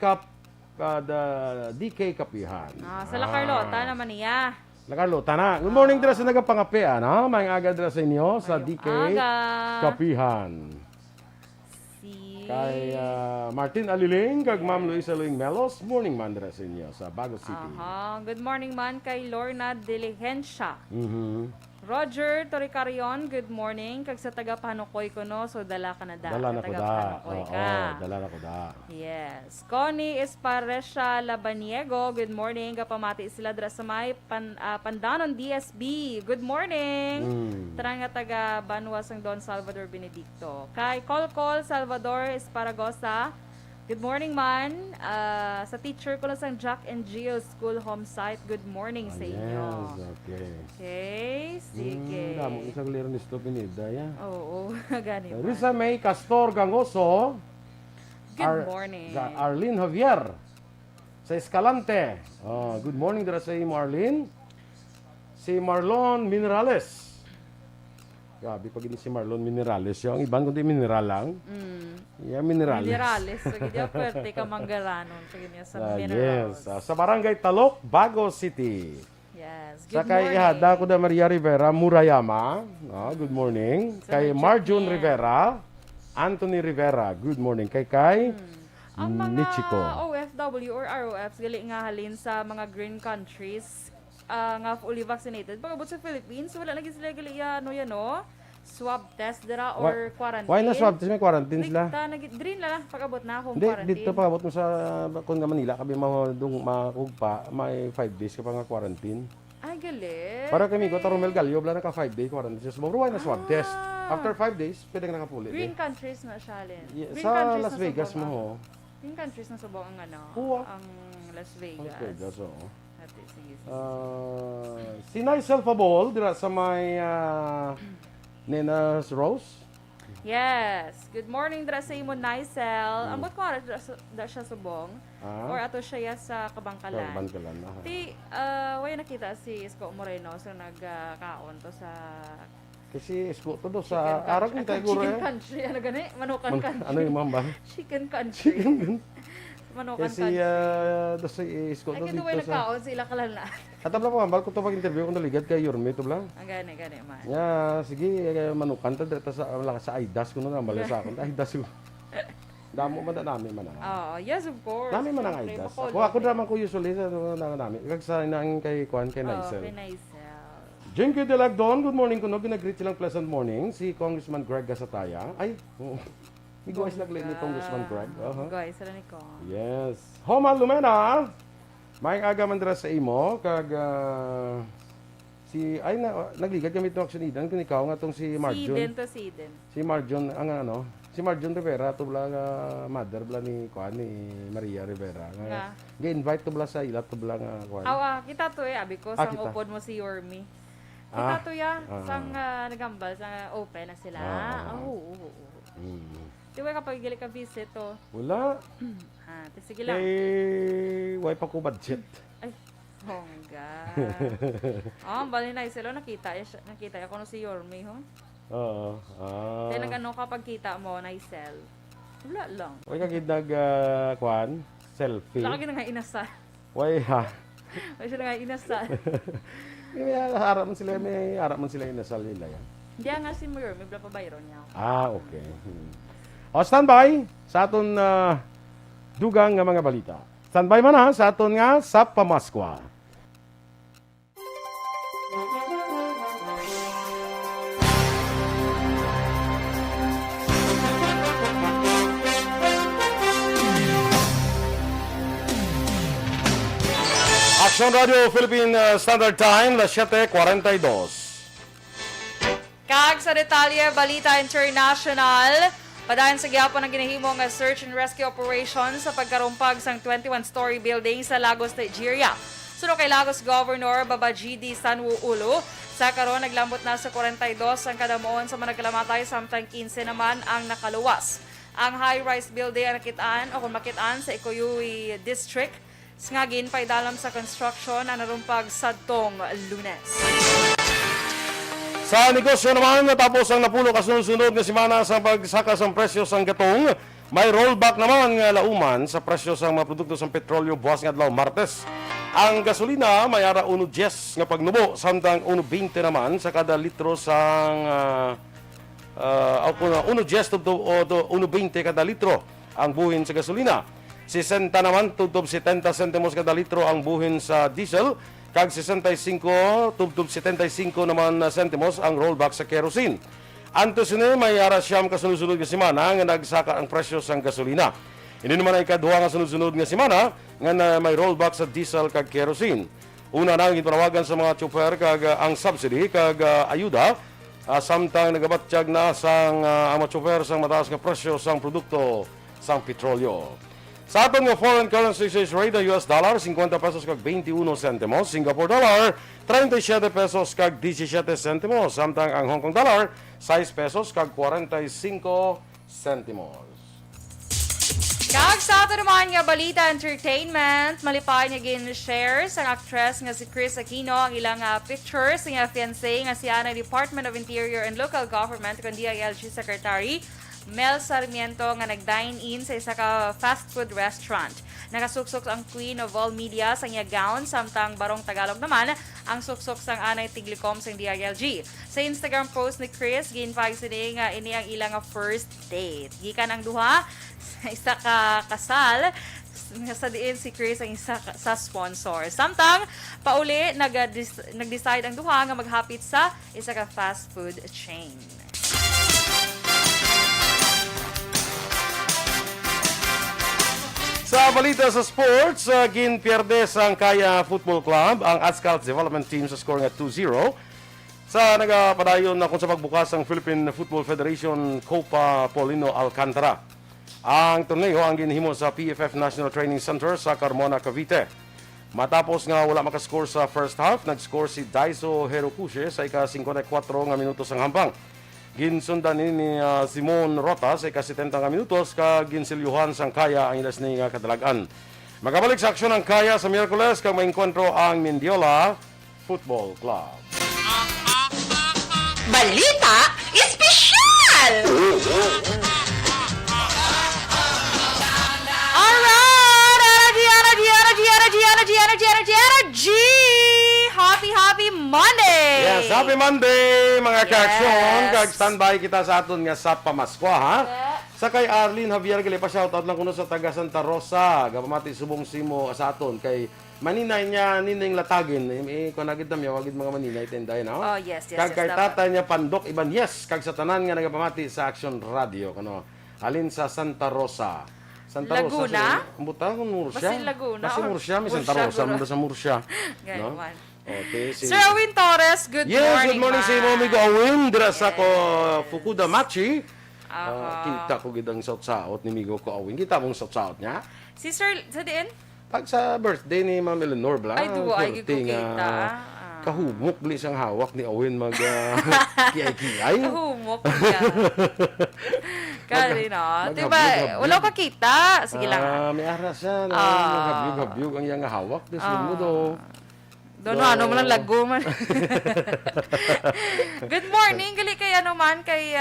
DK Kapihan. Sa La Carlota naman niya. La Carlota na. Good morning dira sa nagapangapi, ano? May aga dira sa inyo sa DK Kapihan. Kay Martin Aliling, kag Ma'am Luisa Luing Melos, morning man dira sa inyo sa Bago City. Good morning man kay Lorna Diligencia. Roger Toricarion, good morning. Kag sa taga Panukoy ko no, so dala ka na da. Dala na ko Taga da. Panukoy ka. Dala na ko da. Yes. Connie Esparesha Labaniego, good morning. Kapamati sila dra sa may Pandanon DSB. Good morning. Tara nga taga Banwas ng Don Salvador Benedicto. Kay Colcol Salvador Esparagosa, good morning man. Sa teacher ko lang sa Jack and Gio School Home Site, good morning sa inyo. Yes, okay. Okay, sige. Damo isang liro ni Stupinida, ya. Oo, gani ba? Risa May Castor Gangoso. Good morning. Arlene Javier sa Escalante. Good morning dira sa imo, Arlene. Si Marlon Minerales. Grabe pag ini si Marlon Minerales, yung ibang kundi mineral lang. Yeah, minerales. Minerales. So, hindi ako pwerte ka manggaranon. So, ganyan sa Yes. minerals. Sa Barangay Talok, Bago City. Yes. Sa Good kay morning. ihada ko da Maria Rivera, Murayama. Good morning. Sa Kay Medyo Marjun Ken. Rivera, Anthony Rivera. Good morning. Kay Ang mga Nichiko. OFW or ROFs, gali nga halin sa mga green countries, nga fully vaccinated. Pagabot sa Philippines, wala lagi sila gali yan, no? Swab test dira or quarantine. Why na swab test? May quarantine sila. Green lang, pagabot na home Hindi, quarantine. dito pa abot mo sa kung nga Manila, kabi makugpa, may 5 days ka pa nga quarantine. Ay, gali. Para kami ko, Romel Gallo, wala na ka 5 day quarantine. So, why na swab test? After 5 days, pwede ka nakapuli. Green countries na siya, Lin. Green Sa countries Las na Vegas subong mo, ho. Green countries na subong ang Kuha. ang Las Vegas. Las Vegas, oo. Ate, sige. Sinay Selfabol, dira sa may Nena's Rose. Yes. Good morning, dra sa imo, Nicel. Ambot ko ara dra siya subong. Or ato siya sa Kabangkalan. Kabangkalan. Ti, way nakita si Isko Moreno sa nagkaon to sa Kasi isko to do sa araw kung tayo guro Chicken country. Ano gani? Manukan country. Ano yung mamba? Chicken country. Manukan Kasi country. do sa isko Ay, to kito way dito sa... nagkaon sila kalala. At abla pa mambal ko to pag-interview kung naligad kay Yorme to bla. Ang gani man. Ya, sige, manukan ta dito sa Aidas ko na bala sa akon. Aidas ko. Damo man na namin man. Yes, of course. Dami man ang Siyempre, Aidas. Bacolod Ako eh. naman ko usually sa namin. Kag sa inang kay Kwan kay Naisel. Kay Naisel. Jinky de Lagdon, good morning kuno. Ginag-greet silang pleasant morning. Si Congressman Greg Gasataya. Ay, Miguel sila ni Congressman Greg. Guys, sila ni ko. Yes. Homa Lumena. May aga man dira sa imo kag nagligad kami itong action idan kun ikaw nga tong si Marjon. Siden. Si Marjon ang si Marjon Rivera to bla nga mother bla ni Kwan ni Maria Rivera. Nga. Gi-invite to bla sa ila to bla nga Kwan. Kita to abi ko sang kita. upod mo si Yormi. Kita to sang nagambal sa open na sila. Di ba kapag gali ka visit to? Wala. Sige lang. Why pa ko budget? Ay, hongga. Bali na sila nakita ya ko no si Yormi, ho. Oo. Kaya nag-ano kapag kita mo, Naisel. Wala lang. Why ka gidag Kwan? Selfie? Wala ka nga inasal. Why ha? Wala sila nga inasal. May harap man sila inasal nila yan. Hindi nga si Yormi, may bla pa bayro niya. Okay. Standby sa aton dugang nga mga balita. Standby man ha sa aton nga sa Pamaskwa. Aksyon Radio Philippine Standard Time, las 7:42. Kag sa detalye, Balita International, padayon sa gyapon ang ginahimo nga search and rescue operation sa pagkarumpag sang 21-story building sa Lagos, Nigeria. Suno kay Lagos Governor Babajide Sanwo-Ulo, sa karon naglambot na sa 42 ang kadamuon sa mga nagkalamatay, samtang 15 naman ang nakaluwas. Ang high-rise building ang nakitaan o kung makitaan sa Ikoyui District, ngagin paidalam sa construction ang narumpag sadtong Lunes. Sa negosyo naman, natapos ang napulo kasunod-sunod nga semana sa pagsaka sa presyo sang gatong, may rollback naman nga lauman sa presyo sa mga produkto sa petrolyo buwas nga adlaw Martes. Ang gasolina may ara 1.10 nga pagnubo, samtang 1.20 naman sa kada litro sang 1.10 to 1.20 kada litro ang buhin sa gasolina. 60 naman tubtob 70 sentimos kada litro ang buhin sa diesel, kag 65 tubtob 75 naman na sentimos ang rollback sa kerosene. Anto sini may ara siyam ka sunod-sunod nga semana nga nagsaka ang presyo sa gasolina. Ini naman ay kaduha nga sunod-sunod nga semana nga may rollback sa diesel kag kerosene. Una na ang gipanawagan sa mga chauffeur kag ang subsidy kag ayuda samtang nagabatsyag na sang ang mga chauffeur sang mataas nga presyo sang produkto sang petrolyo. Sa aton nga foreign currency exchange rate, US dollar 50 pesos kag 21 sentimos, Singapore dollar 37 pesos kag 17 sentimos, samtang ang Hong Kong dollar 6 pesos kag 45 sentimos. Kag sa ato naman nga balita entertainment, malipay nga gin-share sa actress nga si Chris Aquino ang ilang pictures nga fiancé nga siya ng Department of Interior and Local Government kung DILG Secretary Mel Sarmiento nga nag-dine-in sa isa ka fast food restaurant. Nakasuksok ang queen of all media sa iya gown, samtang barong Tagalog naman ang suksok sang anay tiglikom sa DILG. Sa Instagram post ni Chris, ginpag sini nga ini ang ilang first date. Gikan ang duha sa isa ka kasal nga sa diin si Chris ang isa sa sponsor. Samtang pauli nag-decide ang duha nga maghapit sa isa ka fast food chain. Sa balita sa sports, ginpierde sang Kaya Football Club ang Ascalts Development Team sa score nga 2-0 sa nagapadayon na kung sa pagbukas ng Philippine Football Federation Copa Paulino Alcantara. Ang torneo ang ginhimo sa PFF National Training Center sa Carmona, Cavite. Matapos nga wala makascore sa first half, nag-score si Daiso Herokushe sa ika-54 nga minutos ang hampang. Ginsundan ni Simon Rota sa ika-70 nga minutos kag ginsilyuhan sang Kaya ang ilas ni nga kadalagan. Magabalik sa aksyon ang Kaya sa Miyerkules kag maengkwentro ang Mendiola Football Club. Balita Espesyal! Energy! Happy Monday! Yes, happy Monday mga ka-aksyon. Yes. Kag standby kita sa aton nga sa Pamaskwa ha. Sa kay Arlene Javier gali pa shoutout lang kuno sa taga Santa Rosa. Gapamati subong simo sa aton kay maninay niya nining latagin. Kung nakita mi wagid mga maninay tenday na. Oh, yes. Kag kay dapat. tatay niya Pandok Ibanez kag sa tanan nga nagapamati sa Aksyon Radio kano. Halin sa Santa Rosa. Santa Laguna? Rosa. Kumbuta kung Murcia. Basin Laguna Basin or Murcia, may Santa Murcia, Rosa, guro. munda sa Murcia. Ganun man. Okay, Sir Owen Torres, good yes, morning. good morning sa imo amigo Owen. Dira sa ko Fukuda Machi. Aha. Kita ko gidang saut-saut ni amigo ko Owen. Kita mong saut-saut niya. Si Sir, sa diin? Pag sa birthday ni Ma'am Eleanor Blanc. Ay, duwa, ay, gigukita. Kahumok bli siyang hawak ni Owen mag kiyay-kiyay. Kahumok ka. Kali no. Diba, maghabyog-habyog. wala pa kita. Sige lang. May aras siya. Habyog-habyog ang iyang hawak. Tapos mo do. Doon ano mo lang lago man. Good morning. Gali kay ano man kay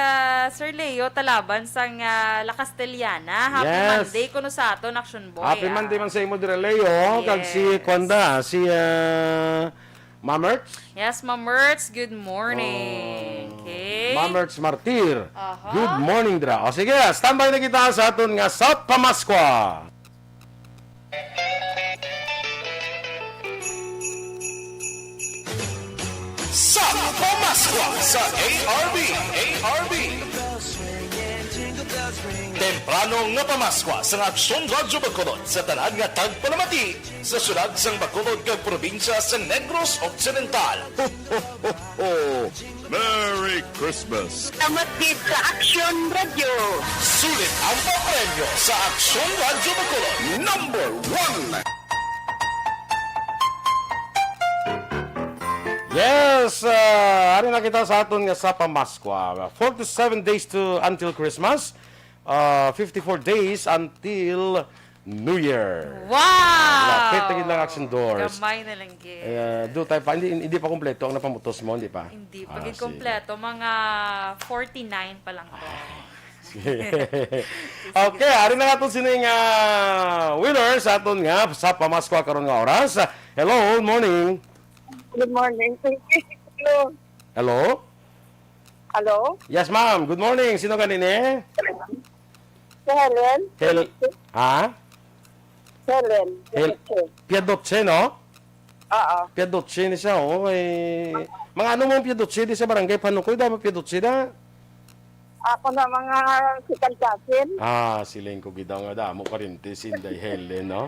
Sir Leo Talaban sang La Castellana. Happy Yes. Monday kuno sa aton Action Boy. Happy Monday man sa imo dire Leo. Kag si Kwanda, si Mamerts. Yes, Ma'am Mertz. Good morning. Okay. Mamerts Martir. Aha. Good morning, dra. O sige, standby na kita sa aton nga sa Pamaskwa. Sa Pamaskwa sa ARB. Temprano nga Pamaskwa sa Aksyon Radio Bacolod sa tanan nga tagpalamati sa syudad sang Bacolod kag probinsya sa Negros Occidental. Ho, ho, ho, ho. Merry Christmas! Tamatid sa Aksyon Radio. Sulit ang papremyo sa Aksyon Radio Bacolod. Number 1. Yes, ano na kita sa aton nga sa Pamaskwa. 47 days until Christmas. 54 days until New Year. Wow! Lapit na lang Action Doors. Gamay na lang gid. Do tayo pa, hindi pa kumpleto ang napamutos mo, hindi pa? Hindi pa gid sige. kompleto. Mga 49 pa lang to. Okay, ari na nga ito sining winner sa aton nga sa Pamaskwa karon nga oras. Hello, good morning. Good morning. Hello? Hello? Yes, ma'am. Good morning. Sino kanini? Helen. Ha? Helen. Piadotse, no? Oo. Piadotse ni siya, oh. Mga ano mong Piadotse di sa barangay Panukoy, dapat Piadotse na. Ako na mga sikalsasin. Siling ko gida nga damo pa rin si Inday Helen, no?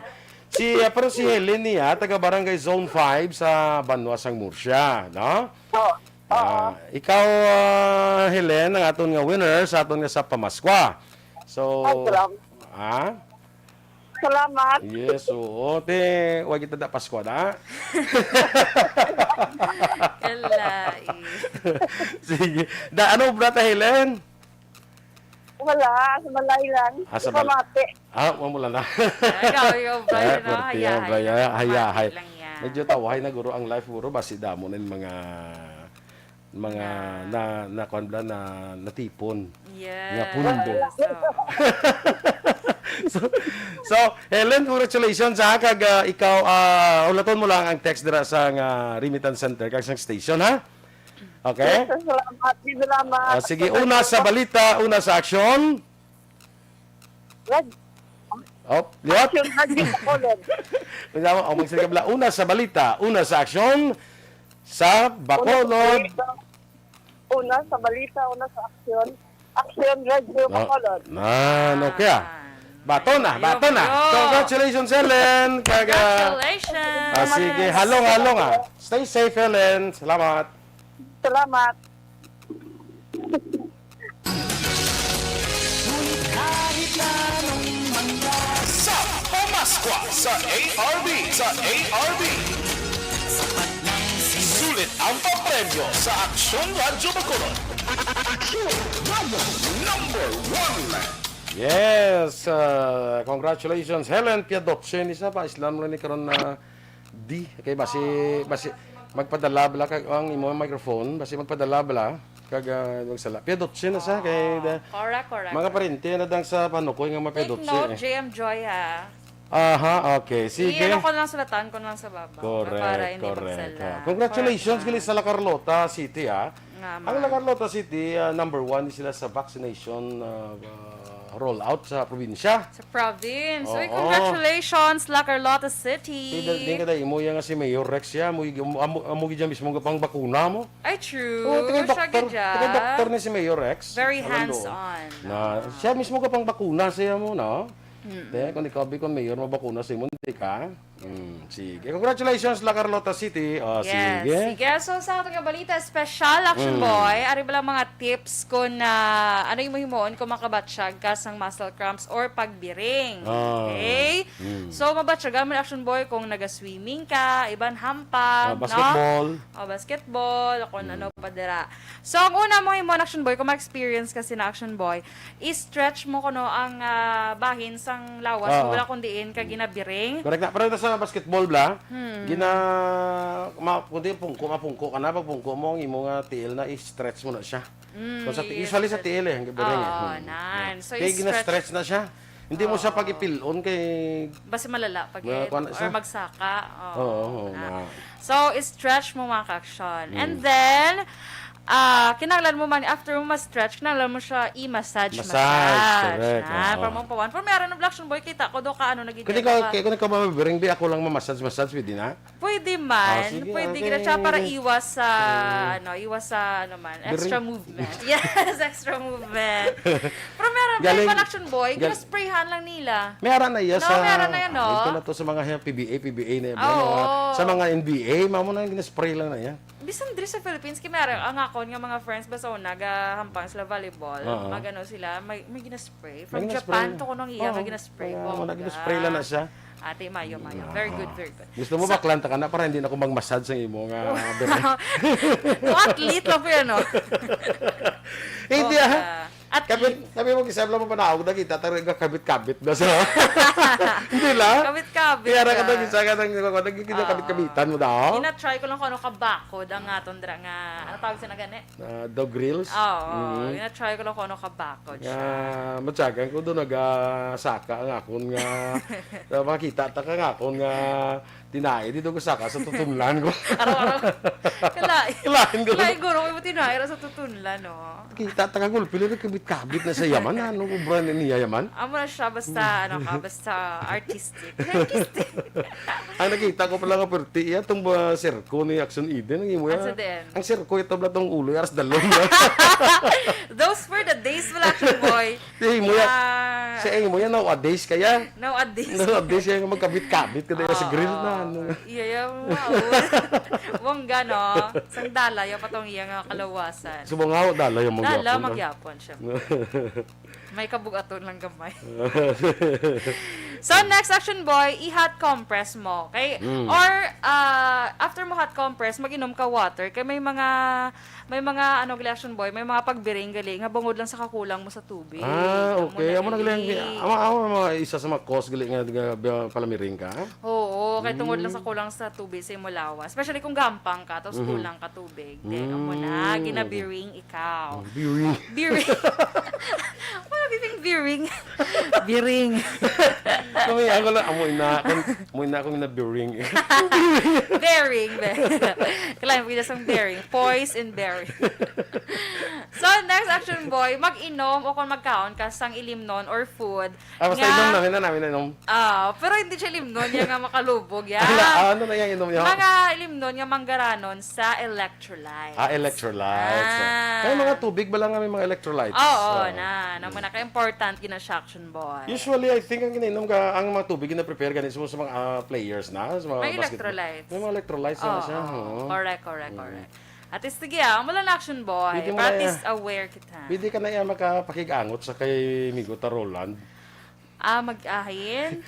Pero si Helen niya, taga Barangay Zone 5 sa Banwasang Murcia, no? Oo. Ikaw, Helen, ang aton nga winner sa aton nga sa Pamaskwa. So, Salamat. Yes, oo. Huwag kita na Paskwa na. Kalai. Sige. Ano, brata Helen? Wala, sa malay lang. Sa Pamati. mamula na. Ikaw yung Brian, no? Hayahay. lang yan. Medyo tawahay na guro ang life guro basi damo nin mga na natipon. Yes. Nga pundo. So, Helen, congratulations ha kag ikaw ulaton mo lang ang text dira sa remittance center kag sang station ha. Okay? Salamat. Sige, una sa balita, una sa aksyon. Liwat. Aksyon Radio Bacolod. Una sa balita, una sa aksyon sa Bacolod. Una sa balita, una sa aksyon. Aksyon Radio Bacolod. Okay. Bato na. Congratulations, Helen. Congratulations. Sige, halong. Stay safe, Helen. Salamat. Salamat. Sa Pamaskwa sa ARB. Sulit ang papremyo sa Aksyon Radyo Bacolod. Aksyon Radyo number 1. Yes, congratulations, Helen Piadotse ni sa pa Islam ni karon na di kay basi magpadala bala kag ang imo microphone basi magpadala bala kag magsala Piadotse na sa kay Correct. mga parente na dang sa Panukoy nga Take Piadotse. note, JM Joy, ha? Okay, sige. Ano ko lang sulatan ko lang sa baba. Para hindi magsala. Congratulations kini sa La Carlota City, ha? Nga, Ang La Carlota City, number 1 sila sa vaccination rollout sa probinsya. Sa province. Oo. Congratulations, La Carlota City. Hindi ka imo nga si Mayor Rex ya, mo gidya mismo pang bakuna mo. Ay, true. Taga doktor ni si Mayor Rex. Very Orlando. hands-on. Na siya mismo ka pang bakuna siya mo, no? Kung ikaw kon Mayor mo bakuna sa imo, hindi ka. Sige. Congratulations, La Carlota City. Yes. Sige. So, sa ating balita, special action boy, ari ba lang mga tips kung ano yung mahimoon kung makabatsyag ka sang muscle cramps or pagbiring. Okay? So, mabatsyag mo action boy kung naga-swimming ka, iban hampag, Basketball. no? Basketball, kung ano pa dira. So, ang una mo himoon action boy, kung ma-experience kasi na action boy, i-stretch mo kuno ang bahin sang lawas, wala kundiin ka ginabiring. Correct na. Pero sa basketball bla, kundi mapungko ka na, pag pungko mo, ang imo nga tiil na, i-stretch mo na siya. Usually sa tiil ang gabiring. So, kaya gina-stretch na siya. Hindi mo siya pag ipilon kay... Basta malala pag or magsaka. So, i-stretch mo mga ka-action. And then, kinahanglan mo man, after mo ma-stretch, kinahanglan mo siya i-massage. Correct. Para mo pawan. Pero meron ng action boy, kita ko do ka, nagiging Kung ikaw mabibiring, di ako lang ma-massage, pwede na? Pwede man. Sige, Pwede okay. kita siya para iwas sa, extra movement. Yes, extra movement. Pero meron pa action boy, sprayhan lang nila. Meron na yan meron na yan, no? Ito na to sa mga PBA na yan. Oo. Sa mga NBA, mamo na yung spray lang na yan. Bisan diri sa Philippines, meron ang akon nga mga friends ba sa nagahampang sila volleyball, magano sila, may gina-spray. From Japan to kunong iya, may gina-spray. Gina-spray lang na siya. Ate, mayo. Very good. Gusto mo maklanta ka na para hindi na ako mag-massage sa imo nga bere. Athlete lang po yan, no? Hindi Sabi mo, kisabla mo pa na ako na kita, talaga kabit-kabit na sa... Hindi lang. Kabit-kabit. Kaya ka na isa ka nang kabit-kabitan mo na. Ina-try ko lang kung ano kabakod ang atong dra nga, ano tawag siya na gani? Dog grills? Oo. Ina-try ko lang kung ano kabakod siya. Matyagan ko doon nag-saka ang akon nga, makita ta ka nga akon nga, tinay, dito ko saka sa tutunlan ko. Araw-araw. Kalain. Kalain ko. Kalain ko, may tinay sa tutunlan, no? Kita ta ka gulpil, kabit kabit-kabit na sa yaman. Ano ko brand niya yaman? Amo na siya basta, basta artistic. Artistic. Ang nakita ko pala nga perti, itong sirko ni Aksyon Eden. Asa din? Ang sirko, ito pala itong ulo, aras dalong. Those were the days wala Action Boy. Sa mo yan, nowadays kaya. Nowadays. Nowadays kaya magkabit-kabit ka sa grill na. Iya, wow. Wong gano, sang dala, yung patong iya nga kalawasan. Subong nga, dala yung magyapon. Dala, magyapon siya. May kabugaton lang gamay. So, next Action Boy, i-hot compress mo. Okay? Or, after mo hot compress, mag-inom ka water. Kaya may mga, ano, Action Boy, may mga pagbiring gali, nga bangod lang sa kakulang mo sa tubig. Okay. Amo nagaling, mga isa sa mga cause gali nga palamiring ka. Oo, kaya tungod lang sa kulang sa tubig sa imulawa. Especially kung gampang ka, tapos kulang ka tubig. Then, mo na, ginabiring ikaw. Biring. Biring. Ano giving biring? Biring. Kami, ako lang, amoy na akong na-biring. Bearing. Kailangan mo sa bearing. Poise and bearing. So, next Action Boy, mag-inom o kung magkaon ka sang ilimnon or food. Basta inom namin na inom. Pero hindi siya ilimnon, yan nga makalubog. Yan. Ano na yung inom niya? Mga ilimnon nga manggaranon sa electrolytes. Electrolytes. May mga tubig ba lang nga may mga electrolytes? Oo, naman naka-important gina siya Action Boy. Usually, I think ang ginainom ka, ang mga tubig na prepare ganito sa mga players na. Sa mga may basketball. electrolytes. May mga electrolytes na siya. Correct. At least, sige wala na Action Boy. But at least aware kita. Pwede ka na yan makapakig-angot sa kay Miguta Roland. Mag-ahin?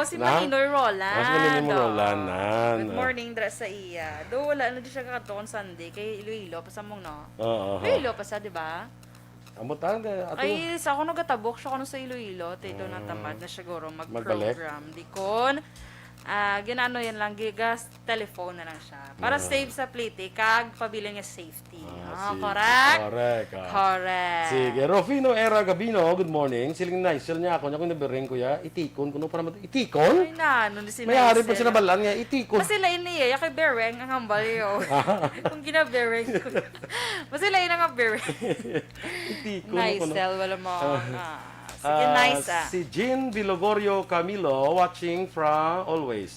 Si Maninoy Roland. Si Maninoy Roland. Good morning, dress sa iya. Do, wala na di siya kakatokon Sunday. Kay Iloilo, pasamong no? Iloilo pa sa, di ba? Amutang ay, sa ako nagatabok siya sa Iloilo. Tito na tamad na siguro mag-program. Dikon. Ginano yan lang, gigas telephone na lang siya. Para save sa plate, kag pabili niya safety. Correct. Sige, Rufino Era Gabino, good morning. Siling naisel niya ako, kung nabiring ko ya, itikon, kuno para itikon? Ay na, nun si may hari pa sinabalan niya, itikon. Masila ini kay bereng ang hambal yo. Kung ginabereng ko. Masila ini nga bereng. Itikon. Naisel, wala mo. Sige, nice Si Jean Bilogorio Camilo watching from always.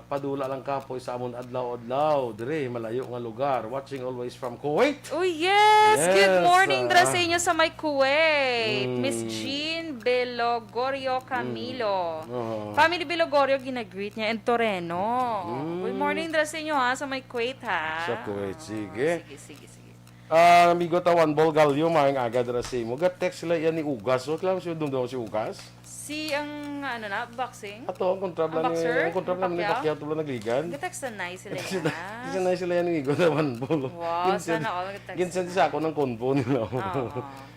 Padula lang kapoy sa amon adlaw-adlaw dire malayo nga lugar, watching always from Kuwait. Oh yes, good morning dra sa inyo sa may Kuwait. Miss Jean Bilogorio Camilo. Family Bilogorio ginagreet niya in Toreno. Good morning dra sa inyo sa may Kuwait Sa Kuwait, sige. Sige. Amigo tawan Bolgalyo maing agad ra si mo. Gat-text sila yan ni Ugas. So kailangan siya dumdum si Ugas. Si ang boxing. Ato ang kontrabla ni Pacquiao tulo nagligan. Gat-text na nice sila. Kasi nice sila yan ni Amigo tawan Bol. Wow, sana all gat-text. Ginsan sa ako ng konvo nila.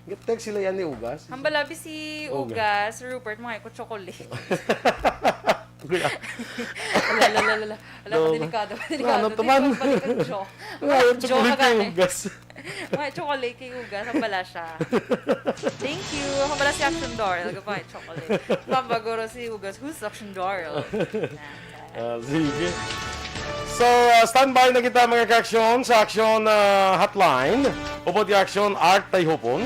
Gat-text sila yan ni Ugas. Hambalabi si Ugas, Rupert mga ko chocolate. Ala, delikado. Ano tuman? Joke ka Ugas. May chocolate kay Ugas, hambala siya. Thank you. Hambala si Aksyon Dorel, may chocolate. Pambagoro si Ugas, who's Aksyon Dorel? Sige. So, standby na kita mga ka-aksyon sa Aksyon hotline. Upod ka-aksyon art tay hupon.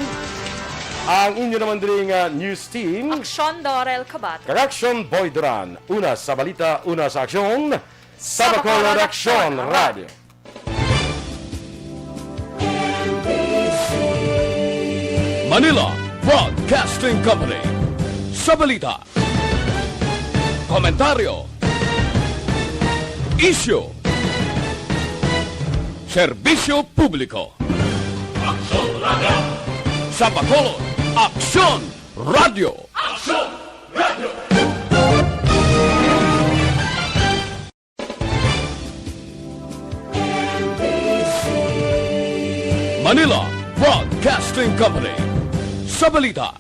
Ang inyo naman din news team. Aksyon Dorel Cabatu. Aksyon Boy Duran. Una sa balita, una sa aksyon. Sa Bacolod Aksyon Radio. Manila Broadcasting Company. Sa balita, komentaryo, issue, serbisyo publiko. Aksyon Radio. Sa Bacolod, Aksyon Radio. Aksyon Radio. Manila Broadcasting Company. Sa balita,